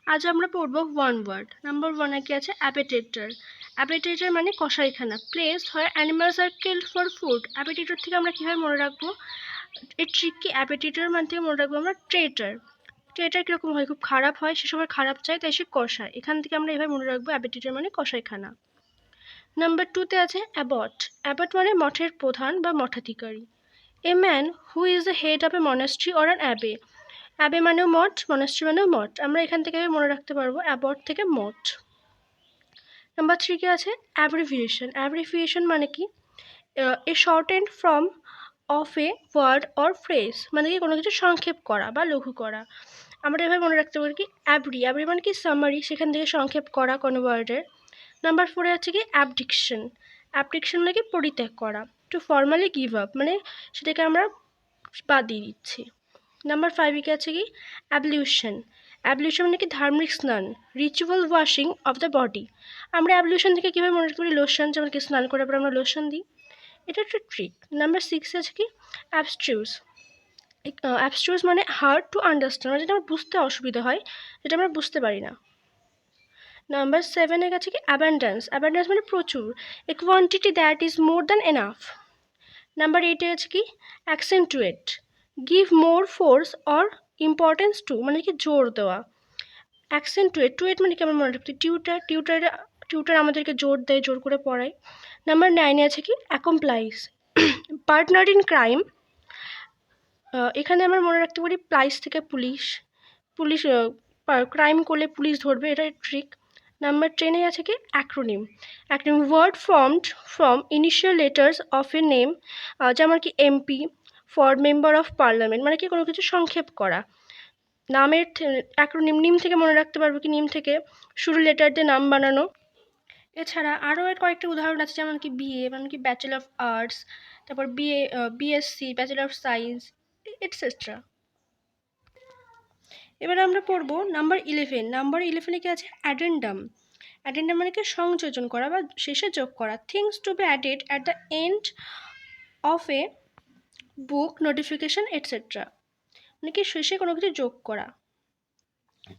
আজ আমরা পড়বো ওয়ান ওয়ার্ড। নাম্বার ওয়ানে কি আছে? অ্যাপেটেটর। অ্যাপেটেটর মানে কসাইখানা, প্লেস হয় animals are killed for food. Abattoir থেকে আমরা কীভাবে মনে রাখবো? এর ট্রিক কি? অ্যাপেটেটর মান থেকে মনে রাখবো আমরা ট্রেটার। ট্রেটার কীরকম হয়? খুব খারাপ হয়, সে সবার খারাপ চায়, তাই সে কষায়। এখান থেকে আমরা এভাবে মনে রাখবো অ্যাপেটেটর মানে কসাইখানা। নাম্বার টুতে আছে অ্যাবট। অ্যাবট মানে মঠের প্রধান বা মঠাধিকারী। A man who is the head of a monastery or an abbey. Abbey মানেও মঠ, মনাস্ট্রি মানেও মঠ। আমরা এখান থেকে মনে রাখতে পারবো অ্যাবট থেকে মঠ। নাম্বার থ্রিকে আছে অ্যাব্রিভিয়েশন। অ্যাব্রিভিয়েশন মানে কি? A shortened from of a word or phrase, মানে কি কোনো কিছু সংক্ষেপ করা বা লঘু করা। আমরা এভাবে মনে রাখতে পারি কি অ্যাব্রি। অ্যাব্রি মানে কি সামারি, সেখান থেকে সংক্ষেপ করা কোনো ওয়ার্ডের। নাম্বার ফোরে আছে কি অ্যাবডিকশন। অ্যাবডিকশন মানে কি পরিত্যাগ করা। টু ফর্মালি গিভ আপ মানে সেটাকে আমরা বাদ দিয়ে দিচ্ছি। নাম্বার ফাইভে কি আছে কি অ্যাবলিউশন। অ্যাবলিউশন মানে কি ধার্মিক স্নান, ritual washing of the body. আমরা অ্যাবলিউশন থেকে কীভাবে মনে রাখতে পারি? লোশন, যেমন কি স্নান করার পর আমরা লোশন দিই। এটা একটা ট্রিক। নাম্বার সিক্সে আছে কি অ্যাবস্ট্রিউস। অ্যাবস্ট্রিউস মানে হার্ড টু আন্ডারস্ট্যান্ড, মানে যেটা আমার বুঝতে অসুবিধা হয়, যেটা আমরা বুঝতে পারি না। নাম্বার সেভেনের কাছে কি অ্যাবান্ডেন্স। অ্যাবান্ডেন্স মানে প্রচুর, a quantity that is more than enough. Number এইটে আছে কি accentuate. Give more force or importance to, মানে কি জোর দেওয়া। অ্যাকসেন্টুয়েট, টুয়েট মানে কি আমরা মনে রাখতে টিউটার আমাদেরকে জোর দেয়, জোর করে পড়ায়। নাম্বার নাইনে আছে কি অ্যাকমপ্লাইস। Partner in crime. এখানে আমরা মনে রাখতে পারি প্লাইস থেকে পুলিশ। পুলিশ ক্রাইম করলে পুলিশ ধরবে, এটা ট্রিক। নাম্বার টেনে আছে কি acronym. Acronym word formed from initial letters of a name, যেমন কি MP for member of parliament, মানে কি কোনো কিছু সংক্ষেপ করা। নামের অ্যাক্রোনিম, নিম থেকে মনে রাখতে পারবো কি নিম থেকে শুরু লেটার দিয়ে নাম বানানো। এছাড়া আরও এর কয়েকটা উদাহরণ আছে, যেমন কি বিএ মানে কি ব্যাচেলর অফ আর্টস, তারপর BSc bachelor of science, etcetera. এবারে আমরা পড়বো নাম্বার 11। নাম্বার 11-এ কি আছে অ্যাডেন্ডাম। অ্যাডেন্ডাম মানে কি সংযোজন করা বা শেষে যোগ করা। Things to be added at the end of A book, notification etcetera, মানে কি শেষে কোনো কিছু যোগ করা।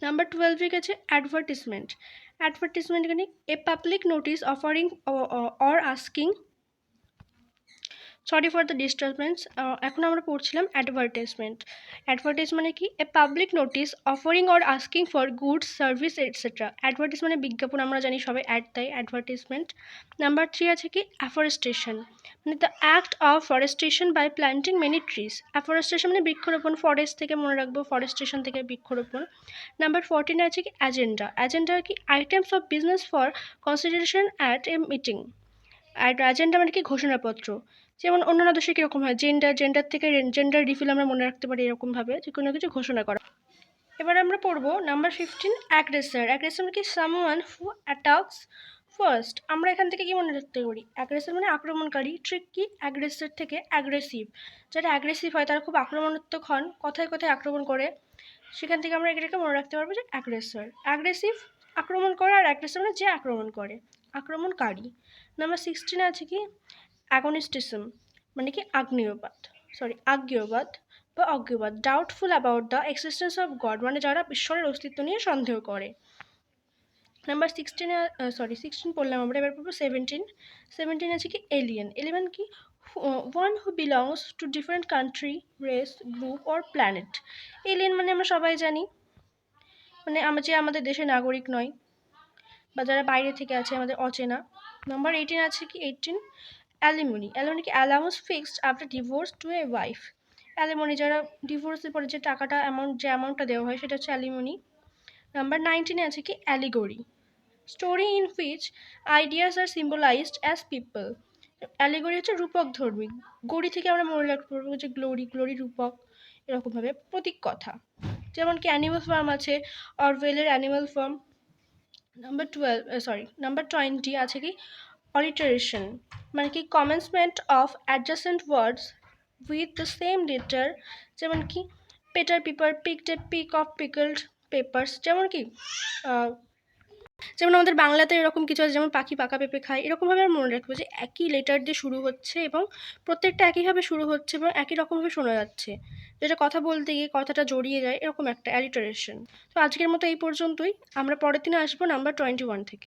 নাম্বার 12-এ গেছে অ্যাডভার্টিসমেন্ট। অ্যাডভার্টিসমেন্ট মানে a public notice offering or asking, sorry for the disturbance. এখন আমরা পড়ছিলাম অ্যাডভার্টাইজমেন্ট। অ্যাডভার্টাইজ মানে কি a public notice offering or asking for goods service etcetera. Advertise মানে বিজ্ঞাপন, আমরা জানি সবাই অ্যাড দেয়, অ্যাডভার্টাইজমেন্ট। নাম্বার 3 আছে কি অ্যাফরেস্টেশন, মানে the act of forestation by planting many trees. Afforestation মানে বৃক্ষরোপণ, ফরেস্ট থেকে মনে রাখবো ফরেস্টেশন থেকে বৃক্ষরোপণ। নাম্বার 14 আছে কি অ্যাজেন্ডা। অ্যাজেন্ডা কি items of business for consideration at a meeting. আর এজেন্ডা মানে কি ঘোষণাপত্র। যেমন অন্যান্য দেশে কীরকম হয়, জেন্ডার থেকে জেন্ডার রিফিল আমরা মনে রাখতে পারি এরকমভাবে, যে কোনো কিছু ঘোষণা করা। এবার আমরা পড়বো নাম্বার 15 অ্যাগ্রেসর। অ্যাগ্রেসর মানে কি সামওয়ান হু অ্যাটাকস ফার্স্ট। আমরা এখান থেকে কি মনে রাখতে পারি? অ্যাগ্রেসর মানে আক্রমণকারী। ট্রিক কি অ্যাগ্রেসর থেকে অ্যাগ্রেসিভ। যারা অ্যাগ্রেসিভ হয় তারা খুব আক্রমণাত্মক হন, কথায় কথায় আক্রমণ করে, সেখান থেকে আমরা এটাকে মনে রাখতে পারবো যে অ্যাগ্রেসর। অ্যাগ্রেসিভ আক্রমণ করে, আর অ্যাগ্রেসর মানে যে আক্রমণ করে, আক্রমণকারী। নাম্বার 16 আছে কি অ্যাগনিস্টিসম, মানে কি আজ্ঞেয়বাদ বা অজ্ঞেয়বাদ। Doubtful about the existence of God, মানে যারা ঈশ্বরের অস্তিত্ব নিয়ে সন্দেহ করে। নাম্বার 16 পড়লাম আমরা, এবার পড়বো 17 আছে কি এলিয়েন। এলিয়েন কি one who belongs to different country, race, group or planet. Alien মানে আমরা সবাই জানি, মানে আমরা যে আমাদের দেশের নাগরিক নয় বা যারা বাইরে থেকে আছে, আমাদের অচেনা। নাম্বার 18 আছে কি অ্যালিমনি। অ্যালিমনি কি allowance fixed after divorce to a wife. Alimony যারা ডিভোর্সের পরে যে টাকাটা অ্যামাউন্টটা দেওয়া হয়, সেটা হচ্ছে অ্যালিমনি। নাম্বার 19 আছে কি allegory. Story in which ideas are symbolised as people. Allegory হচ্ছে রূপক ধর্মী। গড়ি থেকে আমরা মনে রাখতে পারবো যে গ্লোরি রূপক, এরকমভাবে প্রতীক কথা। যেমন কি অ্যানিমাল ফার্ম আছে, অরওয়েলের অ্যানিমাল ফার্ম। নাম্বার 20 আছে কি অলিটারেশন, মানে কি commencement of adjacent words with the same letter. যেমন কি Peter Piper, picked a pick of pickled peppers. যেমন কি যেমন আমাদের বাংলাতে এরকম কিছু আছে, যেমন পাখি পাকা পেঁপে খায়, এরকমভাবে আমরা মনে রাখবো যে একই লেটার দিয়ে শুরু হচ্ছে এবং প্রত্যেকটা একইভাবে শুরু হচ্ছে এবং একই রকমভাবে শোনা যাচ্ছে, যেটা কথা বলতে গিয়ে কথাটা জড়িয়ে যায়, এরকম একটা অ্যালিটারেশন। তো আজকের মতো এই পর্যন্তই। আমরা পরের দিনে আসবো নাম্বার 21 থেকে।